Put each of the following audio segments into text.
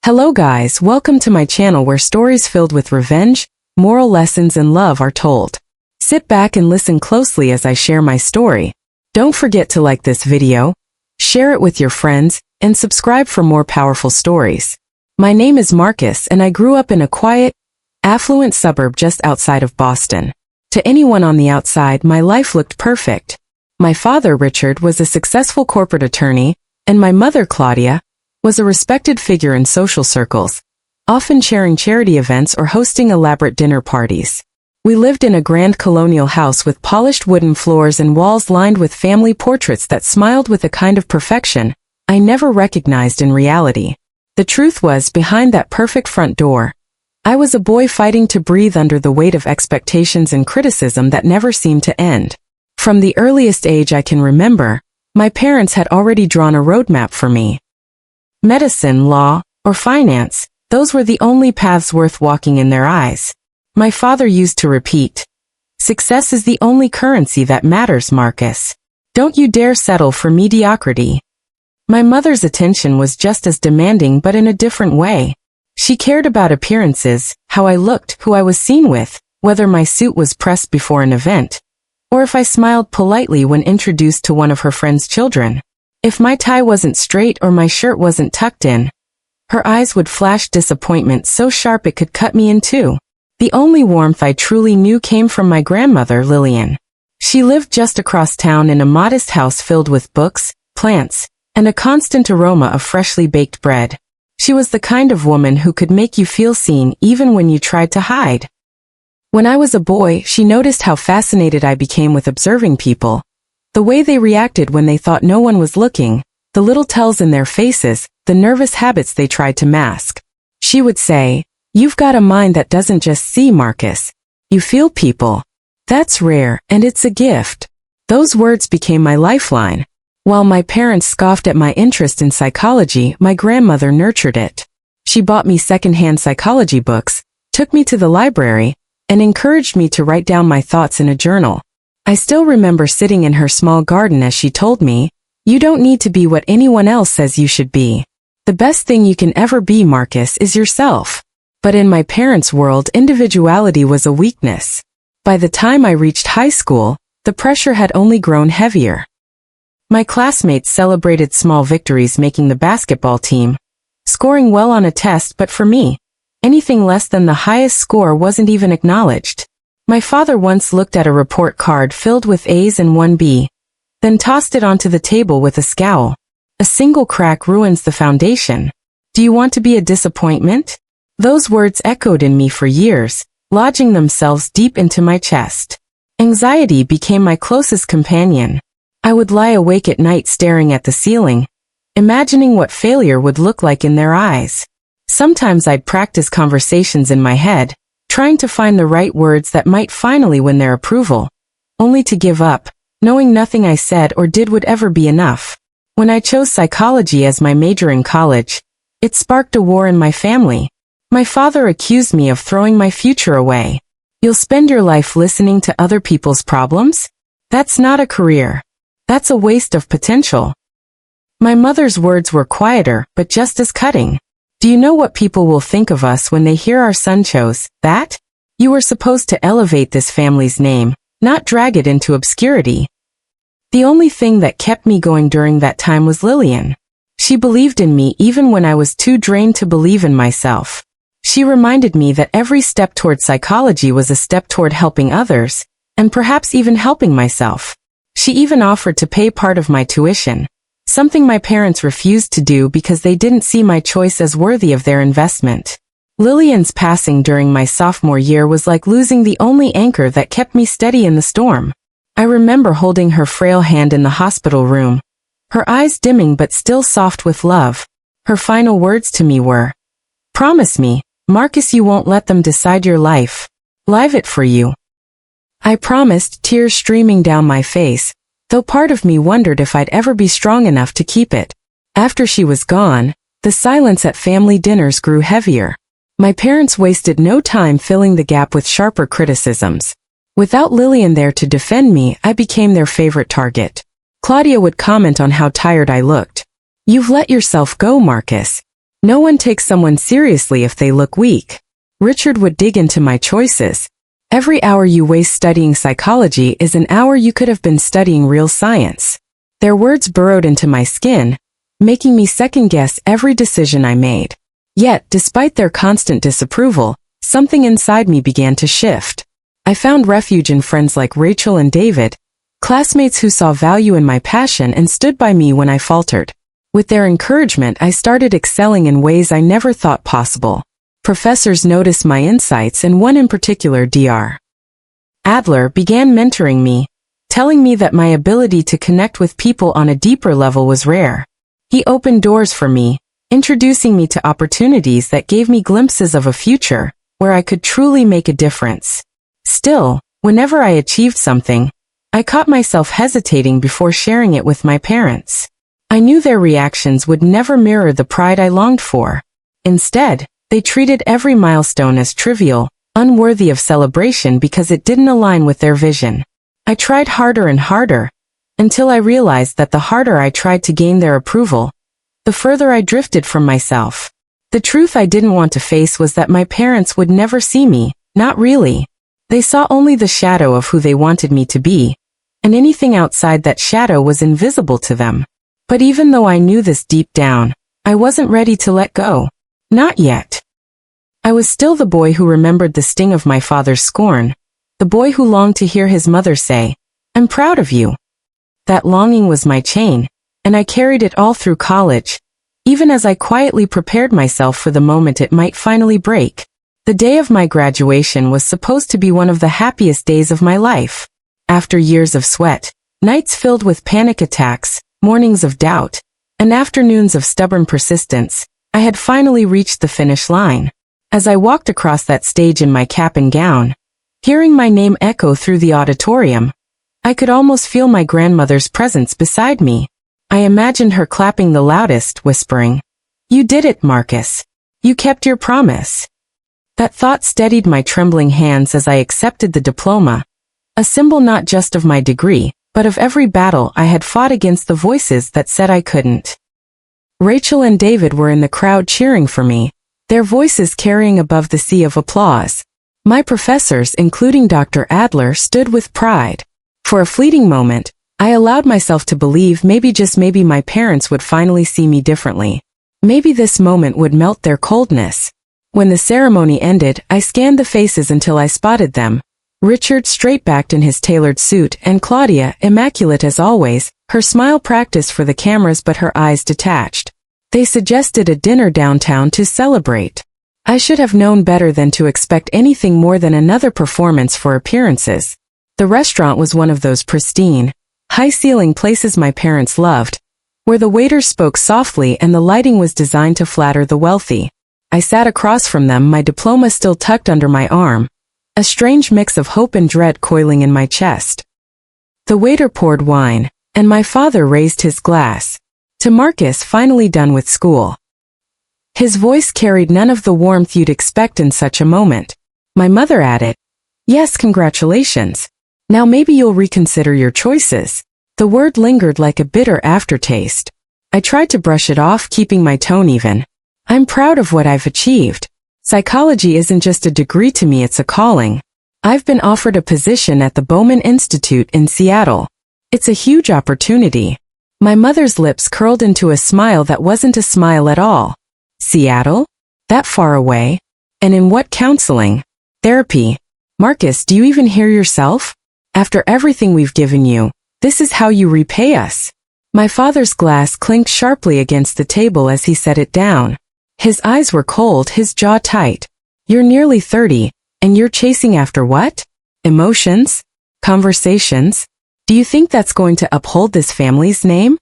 Hello guys, welcome to my channel where stories filled with revenge, moral lessons and love are told. Sit back and listen closely as I share my story. Don't forget to like this video, share it with your friends, and subscribe for more powerful stories. My name is Marcus and I grew up in a quiet, affluent suburb just outside of Boston. To anyone on the outside, my life looked perfect. My father, Richard, was a successful corporate attorney, and my mother, Claudia, was a respected figure in social circles, often chairing charity events or hosting elaborate dinner parties. We lived in a grand colonial house with polished wooden floors and walls lined with family portraits that smiled with a kind of perfection I never recognized in reality. The truth was, behind that perfect front door, I was a boy fighting to breathe under the weight of expectations and criticism that never seemed to end. From the earliest age I can remember, my parents had already drawn a roadmap for me. Medicine, law, or finance, those were the only paths worth walking in their eyes. My father used to repeat, "Success is the only currency that matters, Marcus. Don't you dare settle for mediocrity." My mother's attention was just as demanding but in a different way. She cared about appearances, how I looked, who I was seen with, whether my suit was pressed before an event, or if I smiled politely when introduced to one of her friend's children. If my tie wasn't straight or my shirt wasn't tucked in, her eyes would flash disappointment so sharp it could cut me in two. The only warmth I truly knew came from my grandmother, Lillian. She lived just across town in a modest house filled with books, plants, and a constant aroma of freshly baked bread. She was the kind of woman who could make you feel seen even when you tried to hide. When I was a boy, she noticed how fascinated I became with observing people. The way they reacted when they thought no one was looking, the little tells in their faces, the nervous habits they tried to mask. She would say, "You've got a mind that doesn't just see, Marcus. You feel people. That's rare, and it's a gift." Those words became my lifeline. While my parents scoffed at my interest in psychology, my grandmother nurtured it. She bought me secondhand psychology books, took me to the library, and encouraged me to write down my thoughts in a journal. I still remember sitting in her small garden as she told me, "You don't need to be what anyone else says you should be. The best thing you can ever be, Marcus, is yourself." But in my parents' world, individuality was a weakness. By the time I reached high school, the pressure had only grown heavier. My classmates celebrated small victories, making the basketball team, scoring well on a test, but for me, anything less than the highest score wasn't even acknowledged. My father once looked at a report card filled with A's and 1 B, then tossed it onto the table with a scowl. "A single crack ruins the foundation. Do you want to be a disappointment?" Those words echoed in me for years, lodging themselves deep into my chest. Anxiety became my closest companion. I would lie awake at night staring at the ceiling, imagining what failure would look like in their eyes. Sometimes I'd practice conversations in my head, trying to find the right words that might finally win their approval, only to give up, knowing nothing I said or did would ever be enough. When I chose psychology as my major in college, it sparked a war in my family. My father accused me of throwing my future away. "You'll spend your life listening to other people's problems? That's not a career. That's a waste of potential." My mother's words were quieter, but just as cutting. "Do you know what people will think of us when they hear our son chose that? You were supposed to elevate this family's name, not drag it into obscurity." The only thing that kept me going during that time was Lillian. She believed in me even when I was too drained to believe in myself. She reminded me that every step toward psychology was a step toward helping others, and perhaps even helping myself. She even offered to pay part of my tuition, something my parents refused to do because they didn't see my choice as worthy of their investment. Lillian's passing during my sophomore year was like losing the only anchor that kept me steady in the storm. I remember holding her frail hand in the hospital room, her eyes dimming but still soft with love. Her final words to me were, "Promise me, Marcus, you won't let them decide your life. Live it for you." I promised, tears streaming down my face, though part of me wondered if I'd ever be strong enough to keep it. After she was gone, the silence at family dinners grew heavier. My parents wasted no time filling the gap with sharper criticisms. Without Lillian there to defend me, I became their favorite target. Claudia would comment on how tired I looked. "You've let yourself go, Marcus. No one takes someone seriously if they look weak. Richard would dig into my choices. Every hour you waste studying psychology is an hour you could have been studying real science. Their words burrowed into my skin, making me second-guess every decision I made. Yet, despite their constant disapproval, something inside me began to shift. I found refuge in friends like Rachel and David, classmates who saw value in my passion and stood by me when I faltered. With their encouragement, I started excelling in ways I never thought possible. Professors noticed my insights, and one in particular, Dr. Adler, began mentoring me, telling me that my ability to connect with people on a deeper level was rare. He opened doors for me, introducing me to opportunities that gave me glimpses of a future where I could truly make a difference. Still, whenever I achieved something, I caught myself hesitating before sharing it with my parents. I knew their reactions would never mirror the pride I longed for. Instead, they treated every milestone as trivial, unworthy of celebration because it didn't align with their vision. I tried harder and harder, until I realized that the harder I tried to gain their approval, the further I drifted from myself. The truth I didn't want to face was that my parents would never see me, not really. They saw only the shadow of who they wanted me to be, and anything outside that shadow was invisible to them. But even though I knew this deep down, I wasn't ready to let go. Not yet. I was still the boy who remembered the sting of my father's scorn, the boy who longed to hear his mother say, "I'm proud of you." That longing was my chain, and I carried it all through college, even as I quietly prepared myself for the moment it might finally break. The day of my graduation was supposed to be one of the happiest days of my life. After years of sweat, nights filled with panic attacks, mornings of doubt, and afternoons of stubborn persistence, I had finally reached the finish line. As I walked across that stage in my cap and gown, hearing my name echo through the auditorium, I could almost feel my grandmother's presence beside me. I imagined her clapping the loudest, whispering, "You did it, Marcus. You kept your promise." That thought steadied my trembling hands as I accepted the diploma, a symbol not just of my degree, but of every battle I had fought against the voices that said I couldn't. Rachel and David were in the crowd cheering for me, their voices carrying above the sea of applause. My professors, including Dr. Adler, stood with pride. For a fleeting moment, I allowed myself to believe maybe, just maybe, my parents would finally see me differently. Maybe this moment would melt their coldness. When the ceremony ended, I scanned the faces until I spotted them. Richard, straight-backed in his tailored suit, and Claudia, immaculate as always, her smile practiced for the cameras but her eyes detached. They suggested a dinner downtown to celebrate. I should have known better than to expect anything more than another performance for appearances. The restaurant was one of those pristine, high-ceiling places my parents loved, where the waiters spoke softly and the lighting was designed to flatter the wealthy. I sat across from them, my diploma still tucked under my arm, a strange mix of hope and dread coiling in my chest. The waiter poured wine, and my father raised his glass. To Marcus, finally done with school. His voice carried none of the warmth you'd expect in such a moment. My mother added, "Yes, congratulations. Now maybe you'll reconsider your choices." The word lingered like a bitter aftertaste. I tried to brush it off, keeping my tone even. I'm proud of what I've achieved. Psychology isn't just a degree to me, it's a calling. I've been offered a position at the Bowman Institute in Seattle. It's a huge opportunity. My mother's lips curled into a smile that wasn't a smile at all. Seattle? That far away? And in what counseling? Therapy? Marcus, do you even hear yourself? After everything we've given you, this is how you repay us. My father's glass clinked sharply against the table as he set it down. His eyes were cold, his jaw tight. You're nearly 30, and you're chasing after what? Emotions? Conversations? Do you think that's going to uphold this family's name?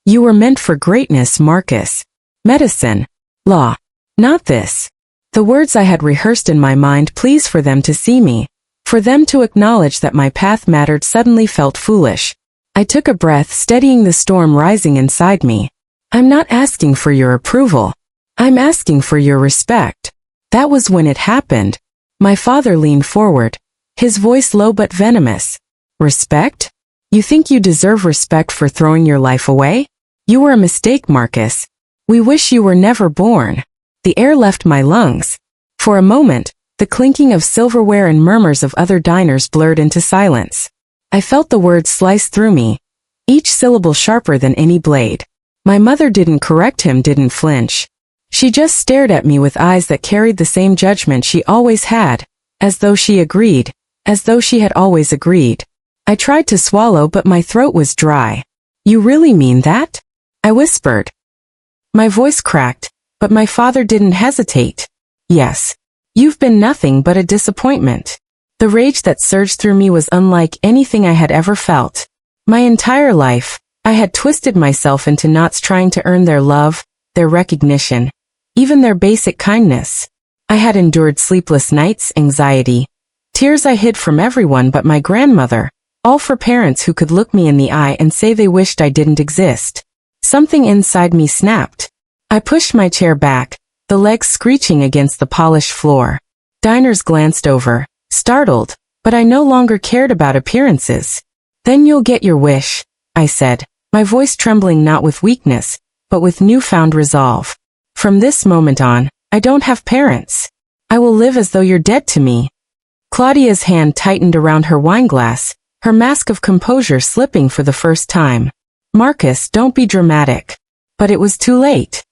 You were meant for greatness, Marcus. Medicine. Law. Not this. The words I had rehearsed in my mind, please for them to see me. For them to acknowledge that my path mattered, suddenly felt foolish. I took a breath, steadying the storm rising inside me. I'm not asking for your approval. I'm asking for your respect. That was when it happened. My father leaned forward, his voice low but venomous. Respect? You think you deserve respect for throwing your life away? You were a mistake, Marcus. We wish you were never born. The air left my lungs. For a moment, the clinking of silverware and murmurs of other diners blurred into silence. I felt the words slice through me, each syllable sharper than any blade. My mother didn't correct him, didn't flinch. She just stared at me with eyes that carried the same judgment she always had, as though she agreed, as though she had always agreed. I tried to swallow, but my throat was dry. You really mean that? I whispered. My voice cracked, but my father didn't hesitate. Yes. You've been nothing but a disappointment. The rage that surged through me was unlike anything I had ever felt. My entire life, I had twisted myself into knots trying to earn their love, their recognition, even their basic kindness. I had endured sleepless nights, anxiety, tears I hid from everyone but my grandmother, all for parents who could look me in the eye and say they wished I didn't exist. Something inside me snapped. I pushed my chair back, the legs screeching against the polished floor. Diners glanced over, startled, but I no longer cared about appearances. Then you'll get your wish, I said, my voice trembling not with weakness, but with newfound resolve. From this moment on, I don't have parents. I will live as though you're dead to me. Claudia's hand tightened around her wineglass, her mask of composure slipping for the first time. Marcus, don't be dramatic. But it was too late.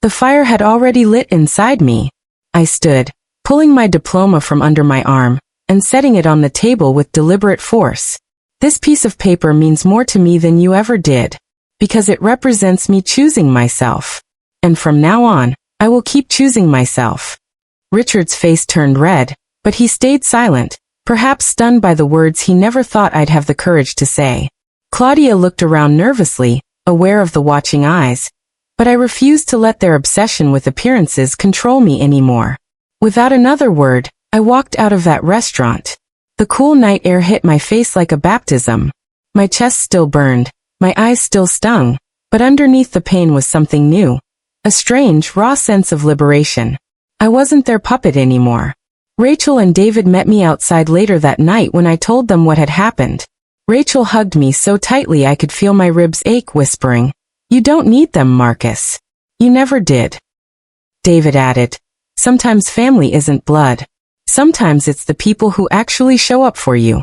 The fire had already lit inside me. I stood, pulling my diploma from under my arm, and setting it on the table with deliberate force. This piece of paper means more to me than you ever did, because it represents me choosing myself. And from now on, I will keep choosing myself. Richard's face turned red, but he stayed silent, perhaps stunned by the words he never thought I'd have the courage to say. Claudia looked around nervously, aware of the watching eyes, but I refused to let their obsession with appearances control me anymore. Without another word, I walked out of that restaurant. The cool night air hit my face like a baptism. My chest still burned, my eyes still stung, but underneath the pain was something new. A strange, raw sense of liberation. I wasn't their puppet anymore. Rachel and David met me outside later that night when I told them what had happened. Rachel hugged me so tightly I could feel my ribs ache, whispering, "You don't need them, Marcus. You never did." David added, "Sometimes family isn't blood. Sometimes it's the people who actually show up for you."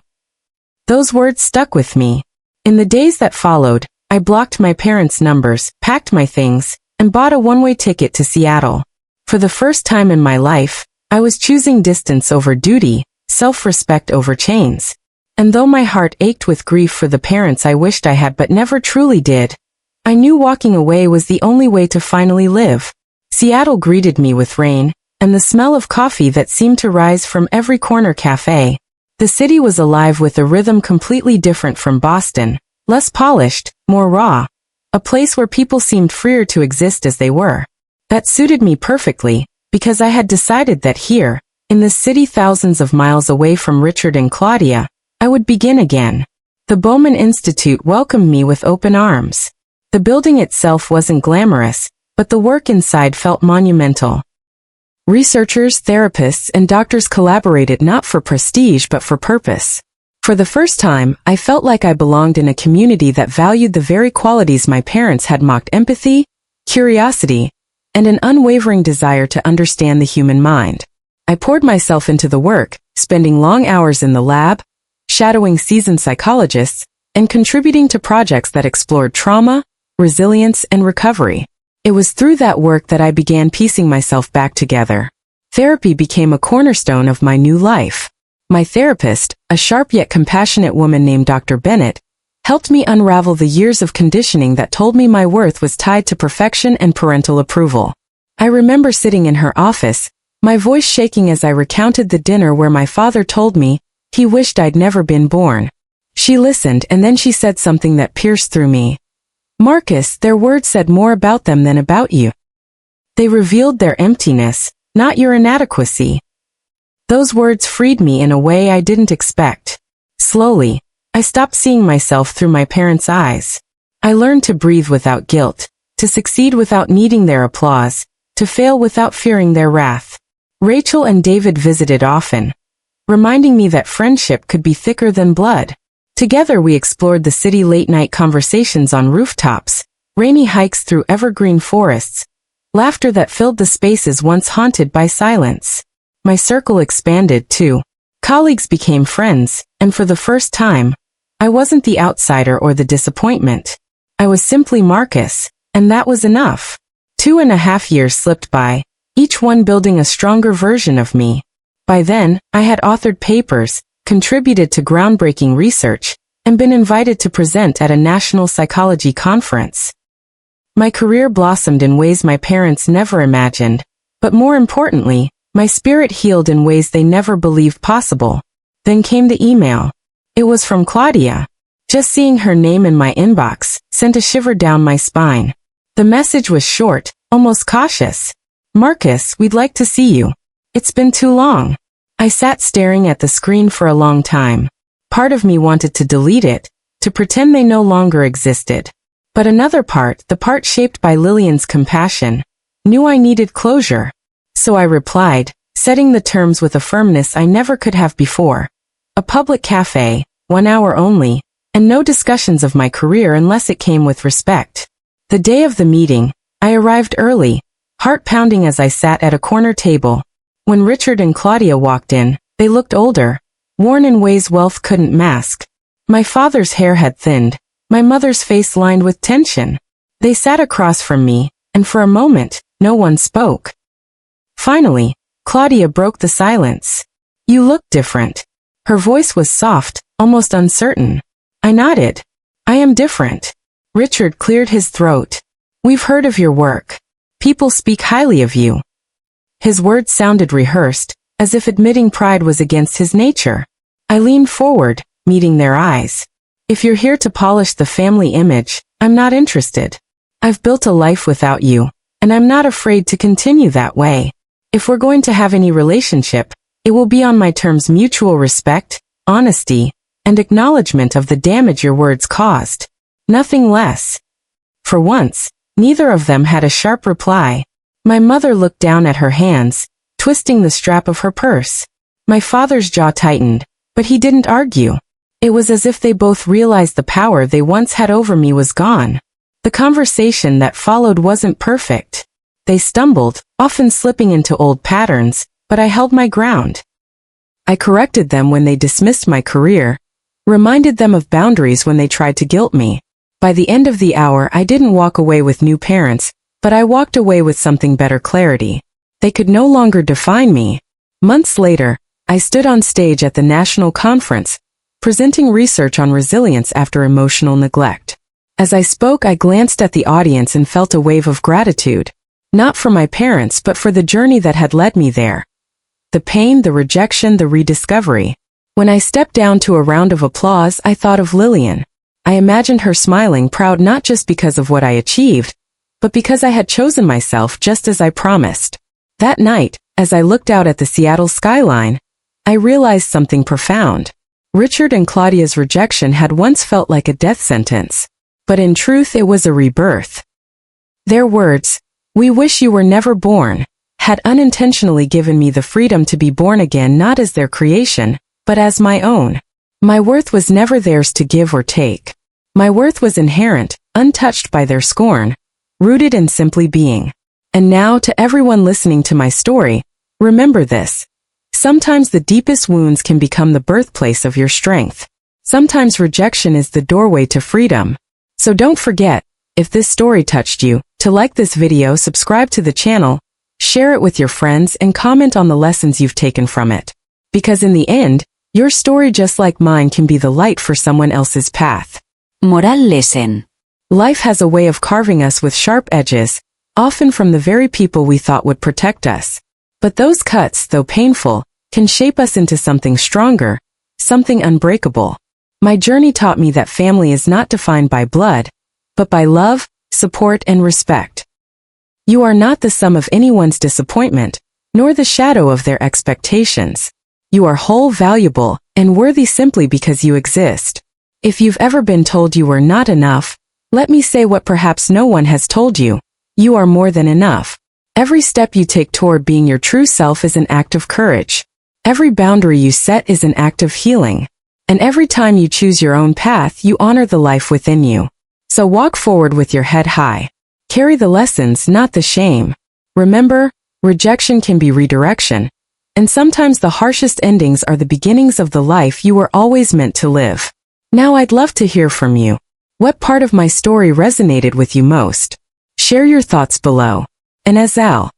Those words stuck with me. In the days that followed, I blocked my parents' numbers, packed my things, and bought a one-way ticket to Seattle. For the first time in my life, I was choosing distance over duty, self-respect over chains. And though my heart ached with grief for the parents I wished I had but never truly did, I knew walking away was the only way to finally live. Seattle greeted me with rain, and the smell of coffee that seemed to rise from every corner cafe. The city was alive with a rhythm completely different from Boston, less polished, more raw. A place where people seemed freer to exist as they were. That suited me perfectly, because I had decided that here, in this city thousands of miles away from Richard and Claudia, I would begin again. The Bowman Institute welcomed me with open arms. The building itself wasn't glamorous, but the work inside felt monumental. Researchers, therapists, and doctors collaborated not for prestige but for purpose. For the first time, I felt like I belonged in a community that valued the very qualities my parents had mocked: empathy, curiosity, and an unwavering desire to understand the human mind. I poured myself into the work, spending long hours in the lab, shadowing seasoned psychologists, and contributing to projects that explored trauma, resilience, and recovery. It was through that work that I began piecing myself back together. Therapy became a cornerstone of my new life. My therapist, a sharp yet compassionate woman named Dr. Bennett, helped me unravel the years of conditioning that told me my worth was tied to perfection and parental approval. I remember sitting in her office, my voice shaking as I recounted the dinner where my father told me he wished I'd never been born. She listened, and then she said something that pierced through me. "Marcus, their words said more about them than about you. They revealed their emptiness, not your inadequacy." Those words freed me in a way I didn't expect. Slowly, I stopped seeing myself through my parents' eyes. I learned to breathe without guilt, to succeed without needing their applause, to fail without fearing their wrath. Rachel and David visited often, reminding me that friendship could be thicker than blood. Together we explored the city late-night conversations on rooftops, rainy hikes through evergreen forests, laughter that filled the spaces once haunted by silence. My circle expanded too. Colleagues became friends, and for the first time, I wasn't the outsider or the disappointment. I was simply Marcus, and that was enough. 2.5 years slipped by, each one building a stronger version of me. By then, I had authored papers, contributed to groundbreaking research, and been invited to present at a national psychology conference. My career blossomed in ways my parents never imagined, but more importantly, my spirit healed in ways they never believed possible. Then came the email. It was from Claudia. Just seeing her name in my inbox sent a shiver down my spine. The message was short, almost cautious. Marcus, we'd like to see you. It's been too long. I sat staring at the screen for a long time. Part of me wanted to delete it, to pretend they no longer existed. But another part, the part shaped by Lillian's compassion, knew I needed closure. So I replied, setting the terms with a firmness I never could have before. A public cafe, 1 hour only, and no discussions of my career unless it came with respect. The day of the meeting, I arrived early, heart pounding as I sat at a corner table. When Richard and Claudia walked in, they looked older, worn in ways wealth couldn't mask. My father's hair had thinned, my mother's face lined with tension. They sat across from me, and for a moment, no one spoke. Finally, Claudia broke the silence. You look different. Her voice was soft, almost uncertain. I nodded. I am different. Richard cleared his throat. We've heard of your work. People speak highly of you. His words sounded rehearsed, as if admitting pride was against his nature. I leaned forward, meeting their eyes. If you're here to polish the family image, I'm not interested. I've built a life without you, and I'm not afraid to continue that way. If we're going to have any relationship, it will be on my terms: mutual respect, honesty, and acknowledgement of the damage your words caused. Nothing less. For once, neither of them had a sharp reply. My mother looked down at her hands, twisting the strap of her purse. My father's jaw tightened, but he didn't argue. It was as if they both realized the power they once had over me was gone. The conversation that followed wasn't perfect. They stumbled, often slipping into old patterns, but I held my ground. I corrected them when they dismissed my career, reminded them of boundaries when they tried to guilt me. By the end of the hour, I didn't walk away with new parents, but I walked away with something better: clarity. They could no longer define me. Months later, I stood on stage at the national conference, presenting research on resilience after emotional neglect. As I spoke, I glanced at the audience and felt a wave of gratitude. Not for my parents, but for the journey that had led me there. The pain, the rejection, the rediscovery. When I stepped down to a round of applause, I thought of Lillian. I imagined her smiling, proud not just because of what I achieved, but because I had chosen myself just as I promised. That night, as I looked out at the Seattle skyline, I realized something profound. Richard and Claudia's rejection had once felt like a death sentence, but in truth it was a rebirth. Their words, "We wish you were never born," had unintentionally given me the freedom to be born again, not as their creation, but as my own. My worth was never theirs to give or take. My worth was inherent, untouched by their scorn, rooted in simply being. And now, to everyone listening to my story, remember this. Sometimes the deepest wounds can become the birthplace of your strength. Sometimes rejection is the doorway to freedom. So don't forget, if this story touched you, to like this video, subscribe to the channel, share it with your friends, and comment on the lessons you've taken from it. Because in the end, your story, just like mine, can be the light for someone else's path. Moral lesson. Life has a way of carving us with sharp edges, often from the very people we thought would protect us. But those cuts, though painful, can shape us into something stronger, something unbreakable. My journey taught me that family is not defined by blood, but by love, support, and respect. You are not the sum of anyone's disappointment, nor the shadow of their expectations. You are whole, valuable, and worthy simply because you exist. If you've ever been told you were not enough, let me say what perhaps no one has told you. You are more than enough. Every step you take toward being your true self is an act of courage. Every boundary you set is an act of healing. And every time you choose your own path, you honor the life within you. So walk forward with your head high. Carry the lessons, not the shame. Remember, rejection can be redirection. And sometimes the harshest endings are the beginnings of the life you were always meant to live. Now I'd love to hear from you. What part of my story resonated with you most? Share your thoughts below. And as Al,